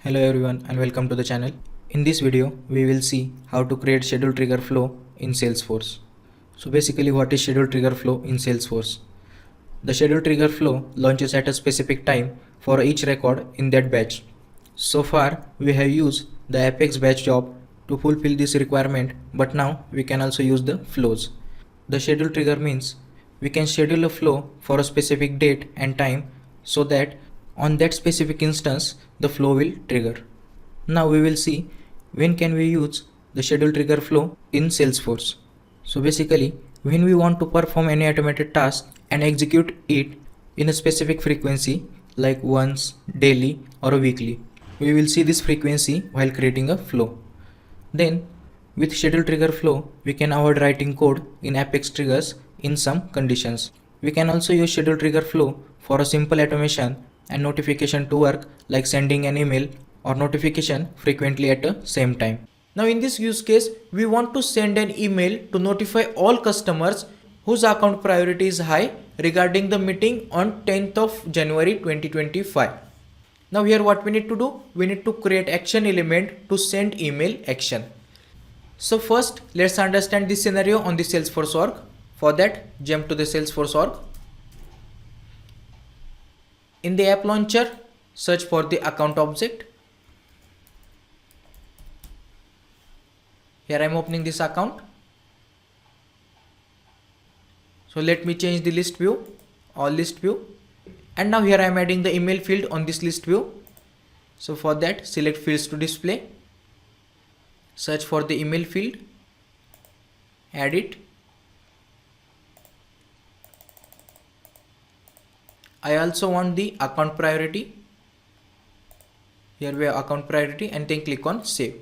Hello everyone and welcome to the channel. In this video, we will see how to create schedule trigger flow in Salesforce. So basically what is schedule trigger flow in Salesforce? The schedule trigger flow launches at a specific time for each record in that batch. So far, we have used the Apex batch job to fulfill this requirement, but now we can also use the flows. The schedule trigger means we can schedule a flow for a specific date and time so that on that specific instance the flow will trigger. Now we will see when can we use the schedule trigger flow in Salesforce. So basically when we want to perform any automated task and execute it in a specific frequency like once, daily or weekly, we will see this frequency while creating a flow. Then with schedule trigger flow, we can avoid writing code in Apex triggers in some conditions. We can also use schedule trigger flow for a simple automation and notification to work like sending an email or notification frequently at the same time. Now in this use case, we want to send an email to notify all customers whose account priority is high regarding the meeting on 10th of January 2025. Now here what we need to do, we need to create action element to send email action. So first let's understand this scenario on the Salesforce org. For that, jump to the Salesforce org. In the app launcher, search for the account object. Here I am opening this account. So let me change the list view, all list view. And now here I am adding the email field on this list view. So for that, select fields to display. Search for the email field. Add it. I also want the account priority. Here we have account priority and then click on save.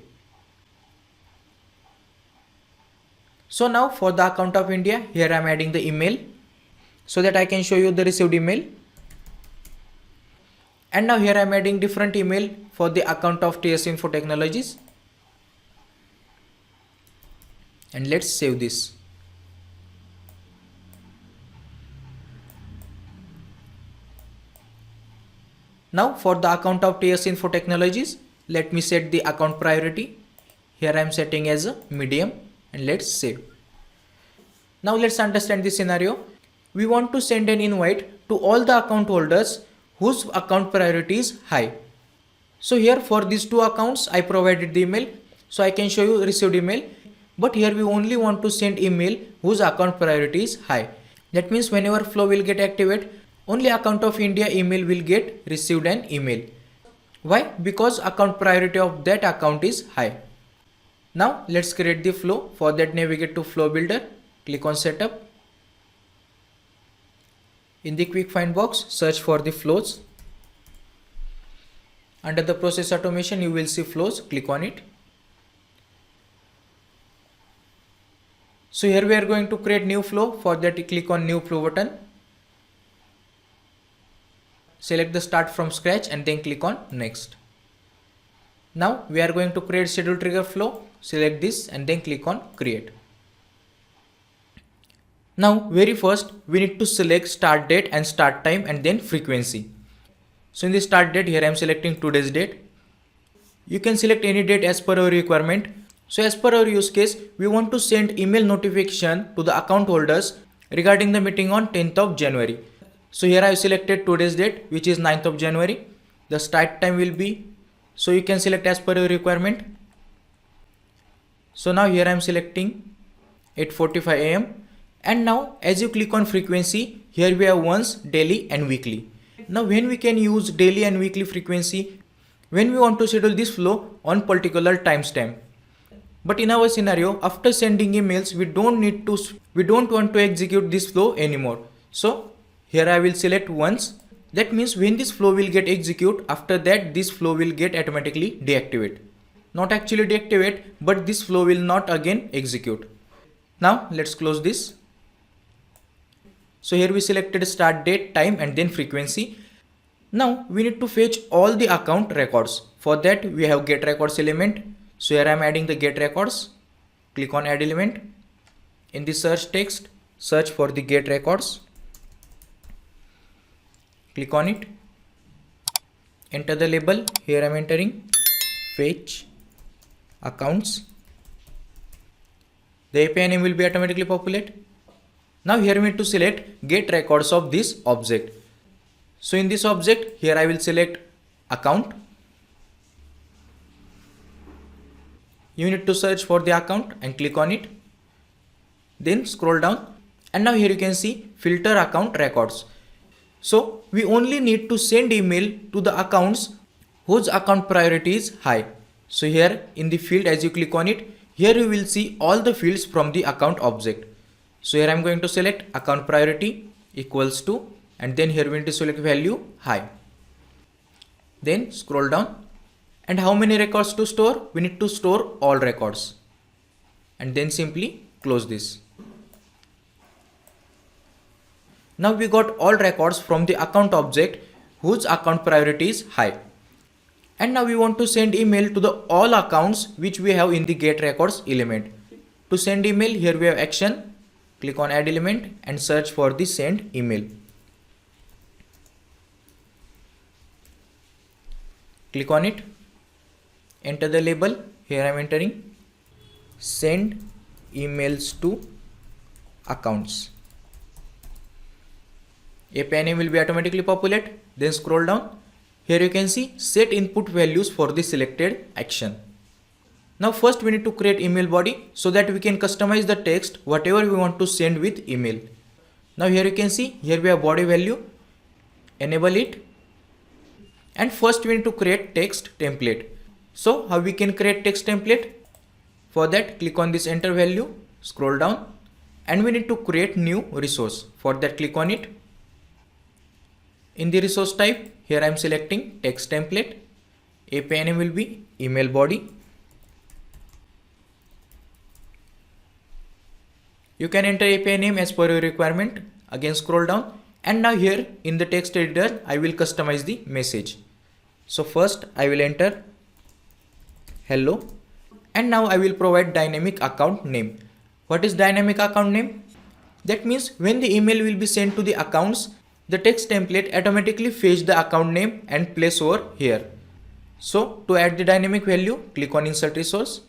So now for the account of India, here I am adding the email so that I can show you the received email. And now here I am adding different email for the account of TS Info Technologies. And let's save this. Now for the account of TS Info Technologies, let me set the account priority. Here I am setting as a medium and let's save. Now let's understand the scenario. We want to send an invite to all the account holders whose account priority is high. So here for these two accounts, I provided the email so I can show you received email. But here we only want to send email whose account priority is high. That means whenever flow will get activated, only account of India email will get received an email. Why? Because account priority of that account is high. Now let's create the flow. For that, navigate to flow builder, click on setup. In the quick find box, search for the flows. Under the process automation, you will see flows, click on it. So here we are going to create new flow. For that, you click on new flow button. Select the start from scratch and then click on next. Now we are going to create schedule trigger flow. Select this and then click on create. Now very first we need to select start date and start time and then frequency. So in the start date, here I am selecting today's date. You can select any date as per your requirement. So as per our use case, we want to send email notification to the account holders regarding the meeting on 10th of January. So here I have selected today's date, which is 9th of January. The start time will be, so you can select as per your requirement. So now here I am selecting 8:45 AM. And now as you click on frequency, here we have once, daily and weekly. Now when we can use daily and weekly frequency? When we want to schedule this flow on particular timestamp. But in our scenario, after sending emails, we don't want to execute this flow anymore. So here I will select once. That means when this flow will get executed, after that this flow will get automatically deactivate. Not actually deactivate, but this flow will not again execute. Now let's close this. So here we selected start date, time and then frequency. Now we need to fetch all the account records. For that we have get records element. So here I am adding the get records. Click on add element. In the search text, search for the get records. Click on it. Enter the label. Here I am entering fetch accounts. The API name will be automatically populated. Now here we need to select get records of this object. So in this object, here I will select account. You need to search for the account and click on it. Then scroll down, and now here you can see filter account records. So we only need to send email to the accounts whose account priority is high. So here in the field, as you click on it, here you will see all the fields from the account object. So here I am going to select account priority equals to, and then here we need to select value high. Then scroll down, and how many records to store? We need to store all records, and then simply close this. Now we got all records from the account object whose account priority is high. And now we want to send email to the all accounts which we have in the get records element. To send email, here we have action. Click on add element and search for the send email. Click on it. Enter the label. Here I am entering send emails to accounts. API name will be automatically populated. Then scroll down. Here you can see set input values for the selected action. Now first we need to create email body so that we can customize the text whatever we want to send with email. Now here you can see here we have body value. Enable it. And first we need to create text template. So how we can create text template? For that, click on this enter value, scroll down, and we need to create new resource. For that, click on it. In the resource type, here I am selecting text template. API name will be email body. You can enter API name as per your requirement. Again scroll down, and now here in the text editor I will customize the message. So first I will enter hello, and now I will provide dynamic account name. What is dynamic account name? That means when the email will be sent to the accounts, the text template automatically fetch the account name and place over here. So to add the dynamic value, click on insert resource.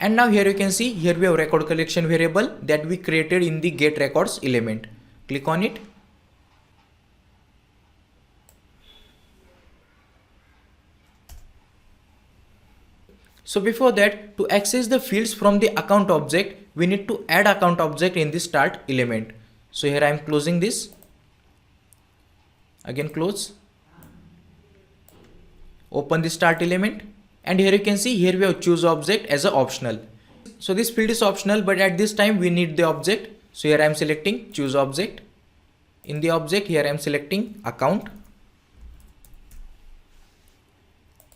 And now here you can see here we have record collection variable that we created in the get records element. Click on it. So before that, to access the fields from the account object, we need to add account object in the start element. So here I am closing this. Again close. Open the start element, and here you can see here we have choose object as a optional. So this field is optional, but at this time we need the object. So here I am selecting choose object. In the object, here I am selecting account.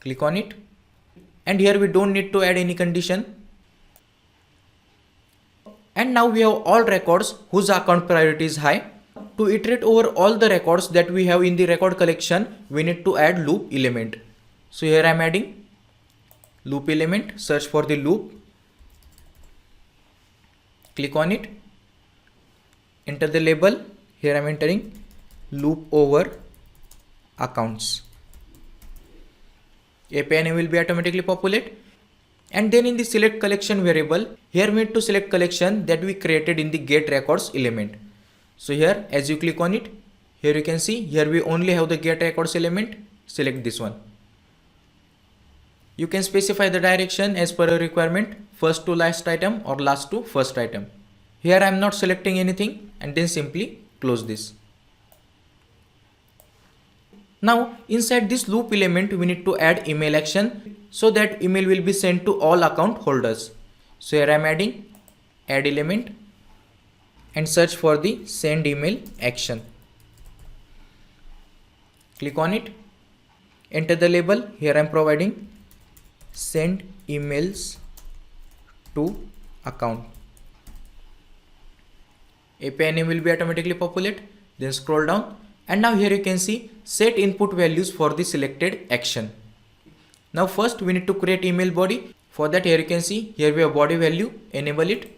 Click on it, and here we don't need to add any condition. And now we have all records whose account priority is high. To iterate over all the records that we have in the record collection, we need to add loop element. So here I am adding loop element. Search for the loop. Click on it. Enter the label. Here I am entering loop over accounts. API name will be automatically populated. And then in the select collection variable, here we need to select collection that we created in the get records element. So here as you click on it, here you can see here we only have the get records element. Select this one. You can specify the direction as per your requirement, first to last item or last to first item. Here I am not selecting anything, and then simply close this. Now inside this loop element we need to add email action so that email will be sent to all account holders. So here I am adding add element and search for the send email action. Click on it. Enter the label. Here I am providing send emails to account. API name will be automatically populated. Then scroll down, and now here you can see set input values for the selected action. Now first we need to create email body. For that, here you can see here we have body value. Enable it.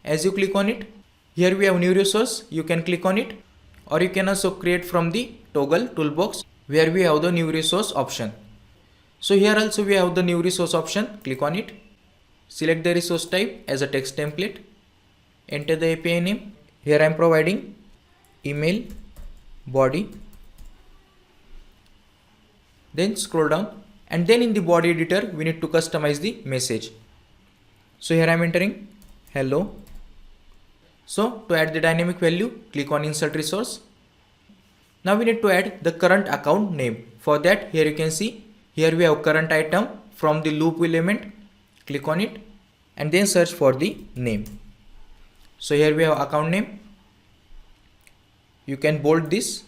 As you click on it, here we have new resource. You can click on it, or you can also create from the toggle toolbox where we have the new resource option. So here also we have the new resource option. Click on it. Select the resource type as a text template. Enter the API name. Here I am providing email body. Then scroll down, and then in the body editor we need to customize the message. So here I am entering hello. So to add the dynamic value, click on insert resource. Now we need to add the current account name. For that, here you can see, here we have current item from the loop element. Click on it and then search for the name. So here we have account name. You can bold this.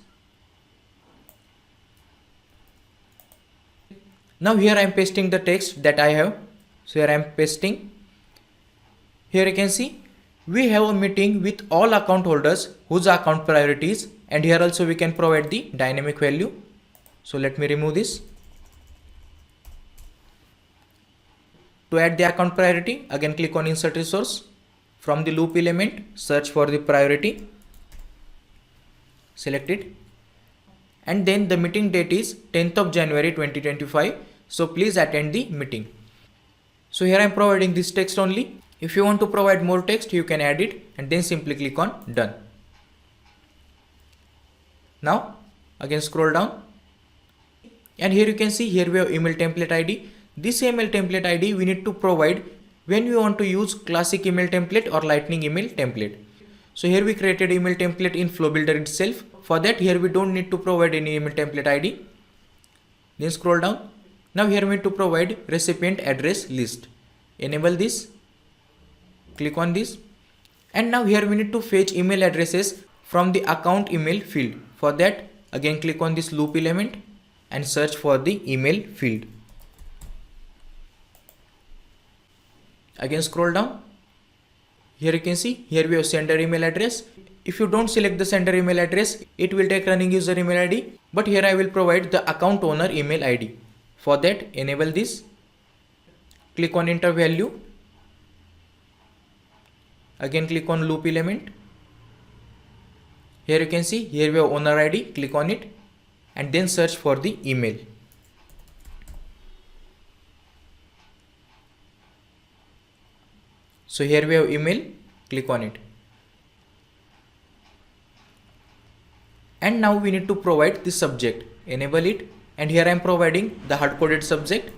Now here I am pasting the text that I have. So here I am pasting. Here you can see we have a meeting with all account holders whose account priorities, and here also we can provide the dynamic value. So let me remove this. To add the account priority, again click on insert resource. From the loop element, search for the priority. Select it. And then the meeting date is 10th of January 2025. So please attend the meeting. So here I am providing this text only. If you want to provide more text, you can add it and then simply click on done. Now again scroll down, and here you can see here we have email template ID. This email template ID we need to provide when we want to use classic email template or lightning email template. So here we created email template in Flow Builder itself. For that, here we don't need to provide any email template ID. Then scroll down. Now here we need to provide recipient address list. Enable this. Click on this. And now here we need to fetch email addresses from the account email field. For that, again click on this loop element and search for the email field. Again scroll down. Here you can see, here we have sender email address. If you don't select the sender email address, it will take running user email ID. But here I will provide the account owner email ID. For that, enable this. Click on enter value. Again click on loop element. Here you can see, here we have owner ID. Click on it and then search for the email. So here we have email. Click on it. And now we need to provide the subject. Enable it, and here I am providing the hard-coded subject.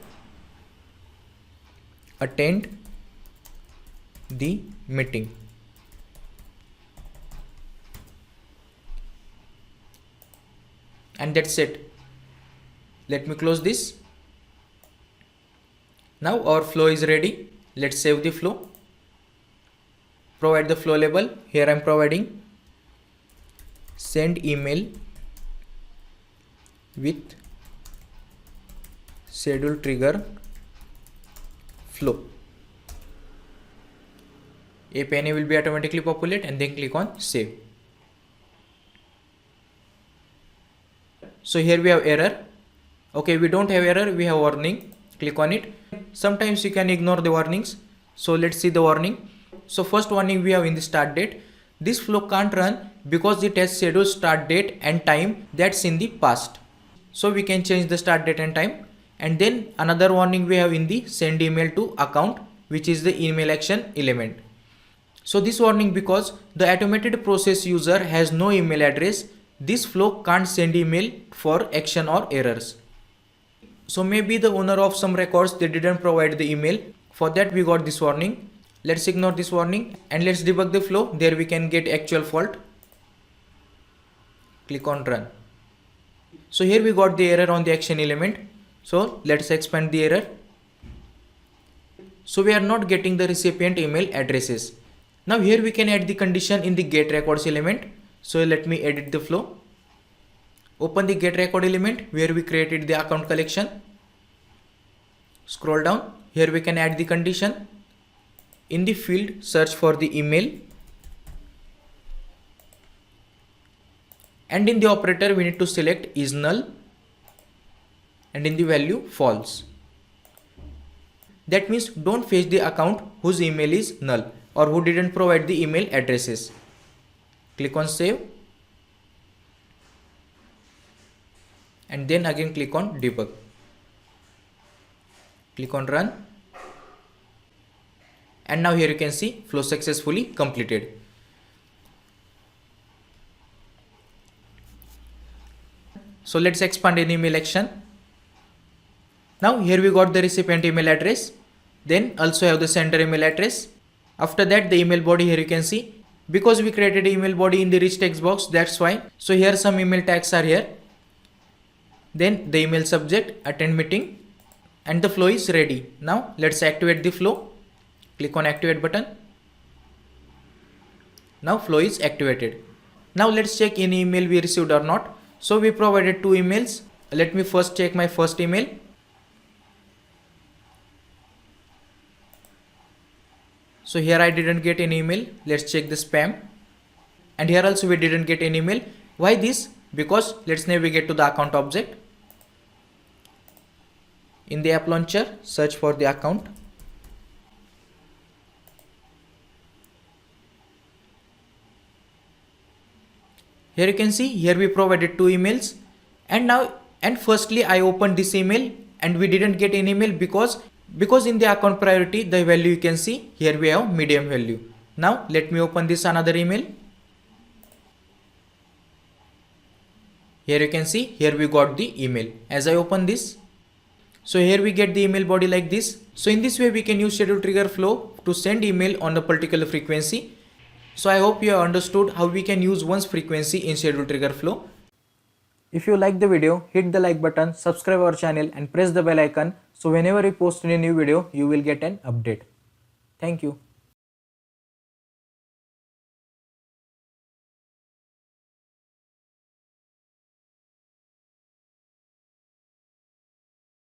Attend the meeting. And that's it. Let me close this. Now our flow is ready. Let's save the flow. Provide the flow label. Here I am providing send email with schedule trigger flow. API name will be automatically populate, and then click on save. So here we have error. Okay, we don't have error, we have warning. Click on it. Sometimes you can ignore the warnings. So let's see the warning. So first warning we have in the start date. This flow can't run because it has scheduled start date and time that's in the past. So we can change the start date and time. And then another warning we have in the send email to account, which is the email action element. So this warning because the automated process user has no email address, this flow can't send email for action or errors. So maybe the owner of some records, they didn't provide the email. For that we got this warning. Let's ignore this warning and let's debug the flow. There we can get actual fault. Click on run. So here we got the error on the action element. So let's expand the error. So we are not getting the recipient email addresses. Now here we can add the condition in the get records element. So let me edit the flow. Open the get record element where we created the account collection. Scroll down. Here we can add the condition. In the field, search for the email. And in the operator, we need to select is null. And in the value, false. That means don't fetch the account whose email is null or who didn't provide the email addresses. Click on save. and then again click on debug. Click on run, and now here you can see flow successfully completed. So let's expand an email action. Now here we got the recipient email address, then also have the sender email address. After that the email body, here you can see, because we created email body in the rich text box, that's why. So here some email tags are here. Then the email subject, attend meeting, and the flow is ready. Now let's activate the flow. Click on activate button. Now flow is activated. Now let's check any email we received or not. So we provided 2 emails. Let me first check my first email. So here I didn't get any email. Let's check the spam. And here also we didn't get any email. Why this? Because let's navigate to the account object. In the app launcher, search for the account. Here you can see, here we provided 2 emails, and firstly I opened this email and we didn't get any email because in the account priority the value you can see here we have medium value. Now let me open this another email. Here you can see, here we got the email. As I open this, so here we get the email body like this. So in this way we can use schedule trigger flow to send email on a particular frequency. So I hope you have understood how we can use one's frequency in schedule trigger flow. If you like the video, hit the like button, subscribe our channel and press the bell icon, so whenever we post a new video, you will get an update. Thank you.